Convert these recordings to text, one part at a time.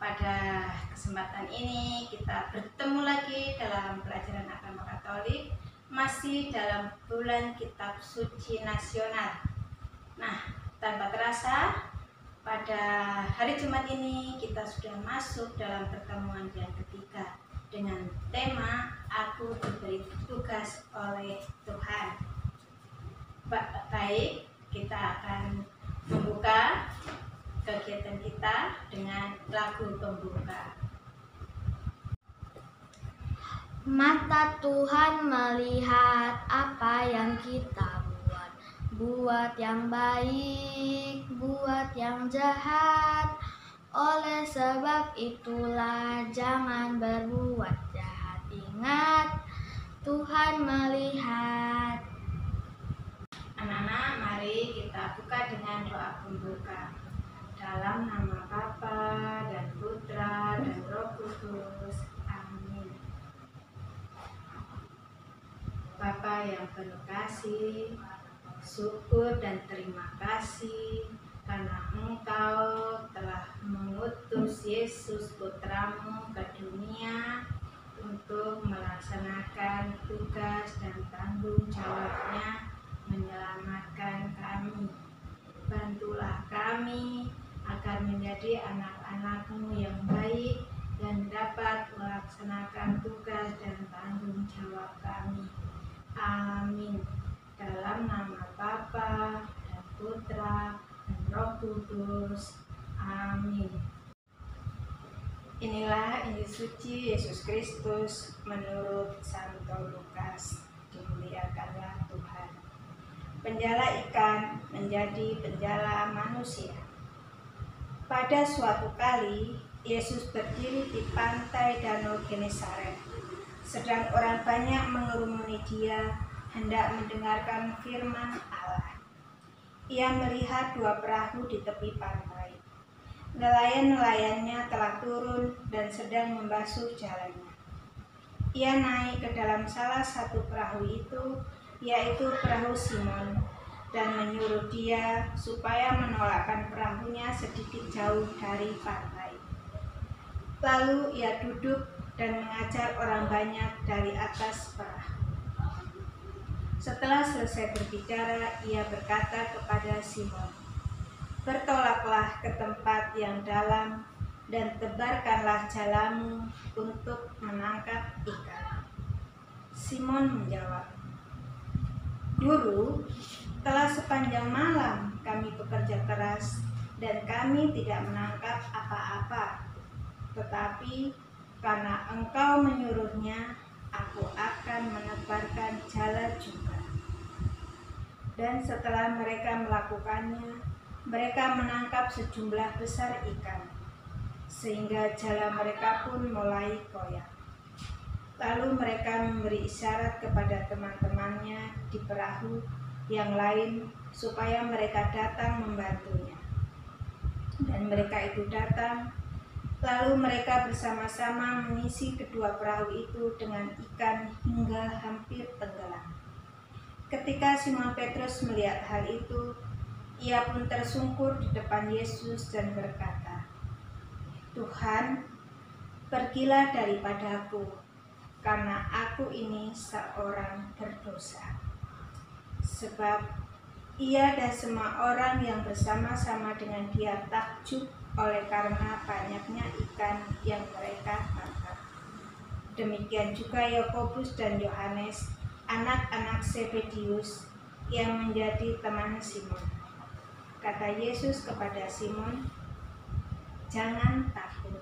Pada kesempatan ini kita bertemu lagi dalam pelajaran agama Katolik, masih dalam bulan Kitab Suci Nasional. Nah, tanpa terasa pada hari Jumat ini kita sudah masuk dalam pertemuan yang ketiga dengan tema Aku diberi tugas oleh Tuhan. Baik, kita akan membuka kegiatan kita dengan lagu pembuka. Mata Tuhan melihat apa yang kita buat yang baik, buat yang jahat. Oleh sebab itulah jangan berbuat jahat. Ingat, Tuhan melihat. Anak-anak, mari kita buka dengan doa pembuka. Dalam nama Bapa dan Putra dan Roh Kudus. Amin. Bapa yang penuh kasih, syukur dan terima kasih karena Engkau telah mengutus Yesus Putramu ke dunia untuk melaksanakan tugas dan tanggung jawabnya menyelamatkan kami. Bantulah kami agar menjadi anak-anak-Mu yang baik dan dapat melaksanakan tugas dan tanggung jawab kami. Amin. Dalam nama Bapa dan Putra dan Roh Kudus. Amin. Inilah Injil suci Yesus Kristus menurut Santo Lukas. Dimuliakanlah Tuhan. Penjala ikan menjadi penjala manusia. Pada suatu kali, Yesus berdiri di pantai Danau Genesaret. Sedang orang banyak mengerumuni Dia hendak mendengarkan firman Allah. Ia melihat dua perahu di tepi pantai. Nelayan-nelayannya telah turun dan sedang membasuh jalannya. Ia naik ke dalam salah satu perahu itu, yaitu perahu Simon, dan menyuruh dia supaya menolakkan perahunya sedikit jauh dari pantai. Lalu ia duduk dan mengajar orang banyak dari atas perahu. Setelah selesai berbicara, ia berkata kepada Simon, "Bertolaklah ke tempat yang dalam dan tebarkanlah jalamu untuk menangkap ikan." Simon menjawab, "Guru, telah sepanjang malam kami bekerja keras dan kami tidak menangkap apa-apa. Tetapi karena Engkau menyuruhnya, aku akan menebarkan jala juga." Dan setelah mereka melakukannya, mereka menangkap sejumlah besar ikan, sehingga jala mereka pun mulai koyak. Lalu mereka memberi isyarat kepada teman-temannya di perahu yang lain supaya mereka datang membantunya. Dan mereka itu datang, lalu mereka bersama-sama mengisi kedua perahu itu dengan ikan hingga hampir tenggelam. Ketika Simon Petrus melihat hal itu, ia pun tersungkur di depan Yesus dan berkata, "Tuhan, pergilah daripadaku, karena aku ini seorang berdosa." Sebab ia dan semua orang yang bersama-sama dengan dia takjub oleh karena banyaknya ikan yang mereka tangkap. Demikian juga Yakobus dan Yohanes, anak-anak Zebedius, yang menjadi teman Simon. Kata Yesus kepada Simon, "Jangan takut.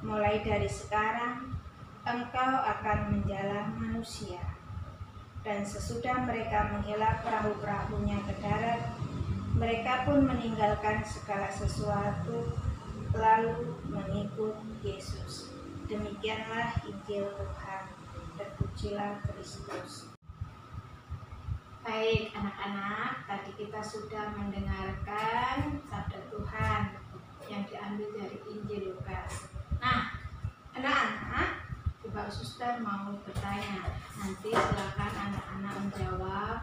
Mulai dari sekarang, engkau akan menjala manusia." Dan sesudah mereka menghela perahu-perahunya ke darat, mereka pun meninggalkan segala sesuatu, lalu mengikut Yesus. Demikianlah Injil Tuhan. Terpujilah Kristus. Baik anak-anak, tadi kita sudah mendengarkan sabda Tuhan yang diambil dari Injil Lukas. Nah, anak-anak, coba Suster mau bertanya. Nanti silakan anak-anak menjawab.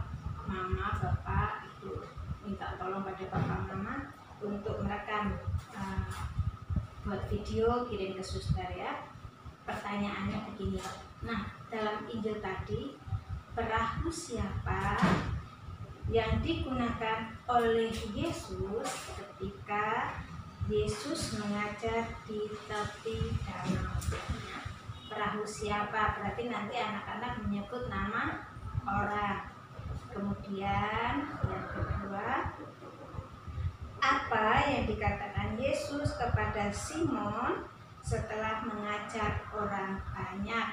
Mama, Bapak, Ibu minta tolong pada Bapak Mama untuk merekam buat video, kirim ke suster ya. Pertanyaannya begini. Nah, dalam Injil tadi, perahu siapa yang digunakan oleh Yesus ketika Yesus mengajar di tepi danau? Perahu siapa? Berarti nanti anak-anak menyebut nama orang. Kemudian yang kedua, apa yang dikatakan Yesus kepada Simon setelah mengajar orang banyak?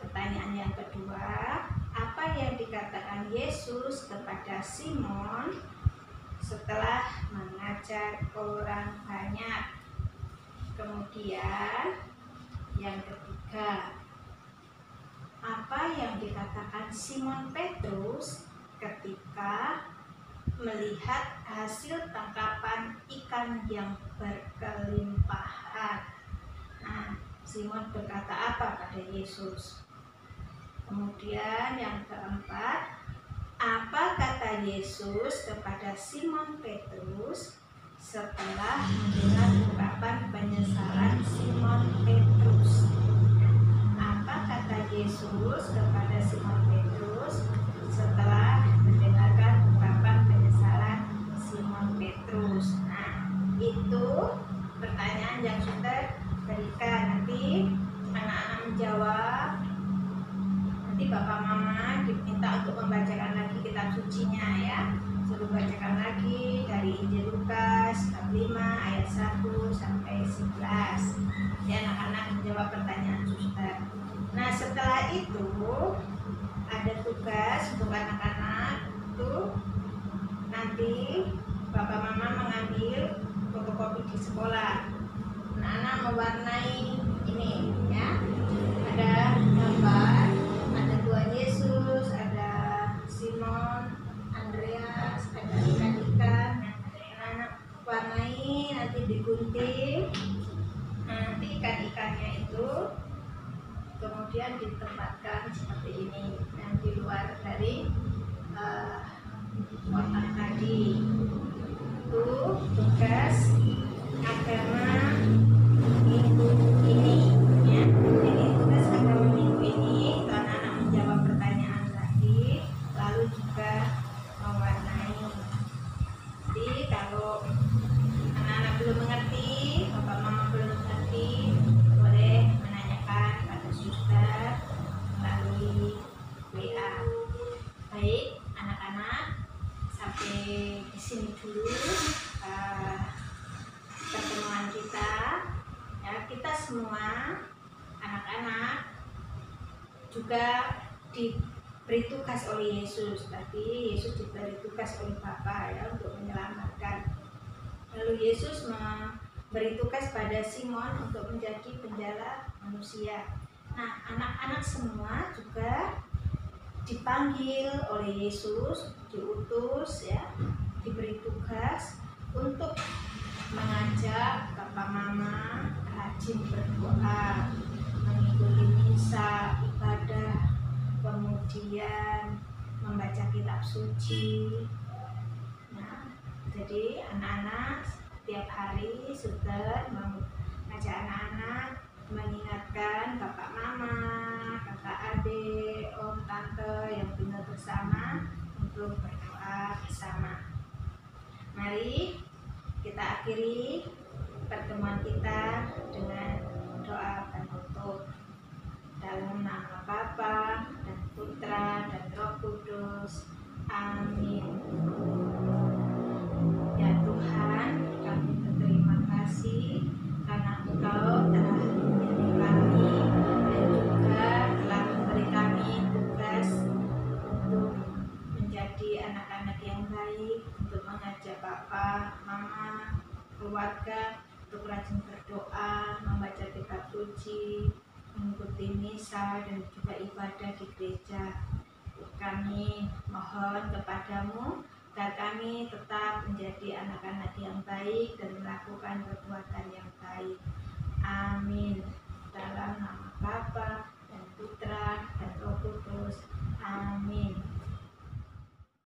Pertanyaan yang kedua, apa yang dikatakan Yesus kepada Simon setelah mengajar orang banyak? Kemudian yang ketiga, apa yang dikatakan Simon Petrus ketika melihat hasil tangkapan ikan yang berkelimpahan? Nah, Simon berkata apa pada Yesus? Kemudian yang keempat, apa kata Yesus kepada Simon Petrus setelah mendengar ungkapan penyesalan Simon Petrus? Apa kata Yesus kepada Simon Petrus setelah mendengarkan ungkapan penyesalan Simon Petrus? Nah, itu pertanyaan yang sudah berikan. Nanti anak-anak menjawab. Nanti bapak mama diminta untuk membacakan lagi kitab sucinya ya. Suruh bacakan lagi dari Injil Lukas bab 5 ayat 1 sampai 11. Jadi anak-anak menjawab pertanyaan suster. Nah, setelah itu ada tugas untuk anak-anak itu nanti bapak mama mengambil fotokopi di sekolah. Anak-anak mewarnai ini ya. Ada gambar, ada Tuhan Yesus, ada Simon, Andreas, ada ikan-ikan. Anak-anak warnai, nanti digunting. Nanti ikan-ikannya itu kemudian ditempatkan seperti ini, yang di luar dari kotak tadi. Itu tugas agama minggu ini ya. Jadi tugas agama minggu ini itu anak-anak menjawab pertanyaan tadi, lalu juga mewarnai. Jadi kalau anak-anak belum mengerti, bapak mama belum mengerti, boleh menanyakan pada suster melalui WA. Baik anak-anak, sampai di sini dulu pertemuan kita ya. Kita semua anak-anak juga diberi tugas oleh Yesus. Tadi Yesus diberi tugas oleh Bapa ya untuk menyelamatkan. Lalu Yesus memberi tugas pada Simon untuk menjadi penjala manusia. Nah, anak-anak semua juga dipanggil oleh Yesus, diutus ya, diberi tugas untuk mengajak papa mama rajin berdoa, mengikuti misa, ibadah, kemudian membaca kitab suci. Nah, jadi anak-anak setiap hari sudah mengajak anak-anak mengingatkan bapak mama, kakak adik, om tante yang tinggal bersama untuk berdoa bersama. Mari kita akhiri pertemuan kita dengan doa penutup. Dalam nama Bapa dan Putra dan Roh Kudus. Amin. Ya Tuhan, kami berterima kasih karena Engkau telah menjadi kami dan juga telah memberi kami tugas untuk menjadi anak-anak yang baik, untuk mengajak Bapak, Mama, keluarga untuk rajin berdoa, membaca kitab suci, mengikuti misa dan juga ibadah di gereja. Kami mohon kepadamu agar kami tetap menjadi anak-anak yang baik dan melakukan perbuatan yang baik. Amin.